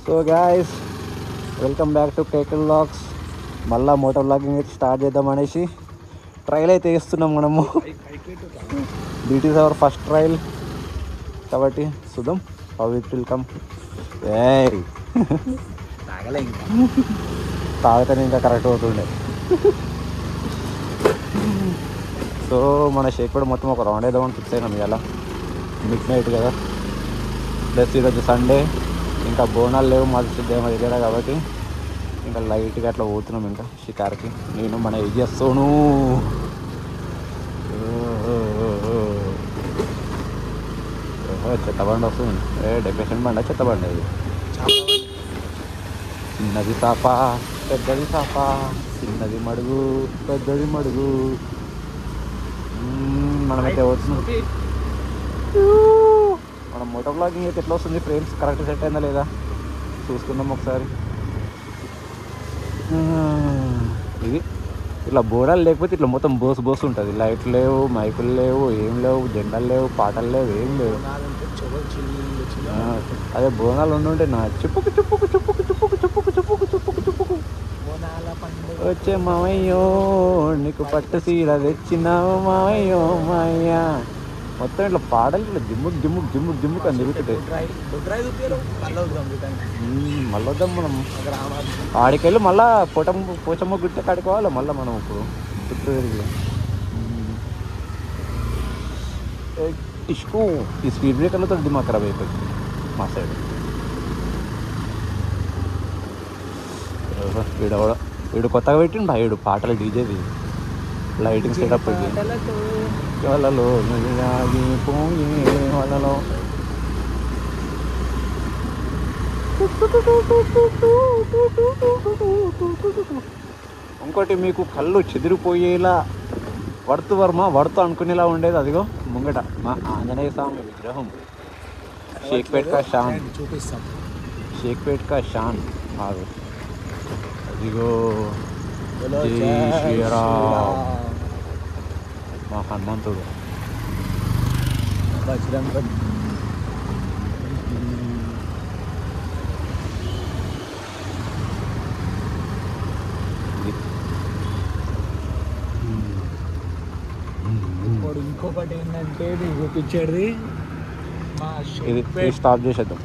So guys, welcome back to కేకల్ vlogs. మళ్ళీ moto vlogging అయితే స్టార్ట్ చేద్దాం అనేసి ట్రైల్ అయితే వేస్తున్నాం మనము. This is our first trial కాబట్టి చూద్దాం హౌ ఇట్ విల్ కమ్. తాగితేనే ఇంకా కరెక్ట్ అవుతుండే. సో మన షేక్ కూడా మొత్తం ఒక రౌండ్ వేద్దామని ఫిక్స్ అయినాం. ఇవాళ మిడ్ నైట్ కదా, ప్లస్ ఈరోజు సండే, ఇంకా బోనాలు లేవు మా దగ్గర కాబట్టి ఇంకా లైట్గా అట్లా పోతున్నాం ఇంకా షికార్కి. నేను మన చేస్తాను. చెత్తబండి వస్తుంది. డెకరేషన్ బండి, చెత్తబండి అది. చిన్నది సాప పెద్దది సాప, చిన్నది మడుగు పెద్దది మడుగు. మనమైతే అవుతున్నాం. మన మోటో బ్లాగింగ్ అయితే ఎట్లా వస్తుంది, ఫ్రేమ్స్ కరెక్ట్ సెట్ అయిందా లేదా చూసుకుందాం ఒకసారి. ఇది ఇట్లా బోడాలు లేకపోతే ఇట్లా మొత్తం బోసు ఉంటుంది. లైట్లు లేవు, మైకులు లేవు, ఏం లేవు, జెండాలు లేవు, పాటలు లేవు, ఏం లేవు. అదే బోనాలు ఉండుంటే నా చెప్పుకు చెప్పుకు చెప్పుకు చెప్పుకు చెప్పుకు చెప్పుకు చెప్పుకు చెప్పుకు వచ్చే మావయ్యో నీకు పట్టు సీర తెచ్చినావు మావయ్యో మాయ్య. మొత్తం ఇట్లా పాటలు ఇట్లా జిమ్ముకు జిమ్ముకు జిమ్ముకు జిమ్ముకు అని తిరుగుతుంటాయి. మళ్ళీ వద్దాం మనం ఆడికెళ్ళి మళ్ళీ పోచమ్మ గుట్ట కడుకోవాలి మళ్ళీ మనం ఇప్పుడు చుట్టూ తిరిగి. ఇష్కు ఈ స్పీడ్ బ్రేకర్లతో దిమాగ్ ఖరాబ్ అయిపోయింది మా సైడ్. వీడు కొత్తగా పెట్టిండు వీడు పాటలు డీజేది, లైటింగ్ సెటప్ ఇది. వలలో వలలో ఇంకోటి మీకు కళ్ళు చెదిరిపోయేలా వర్తు అనుకునేలా ఉండేది అదిగో ముంగట మా ఆంజనేయ స్వామి విగ్రహం. షేక్పేట్ కా షాన్ చూపిస్తాం. షేక్పేట్ కా షాన్ అదిగో. జై శ్రీరామ్. మా హనుమంతుడు. ఇంకొకటి ఏంటంటే చూపించేది ఇది స్టాప్ చేసేద్దాం.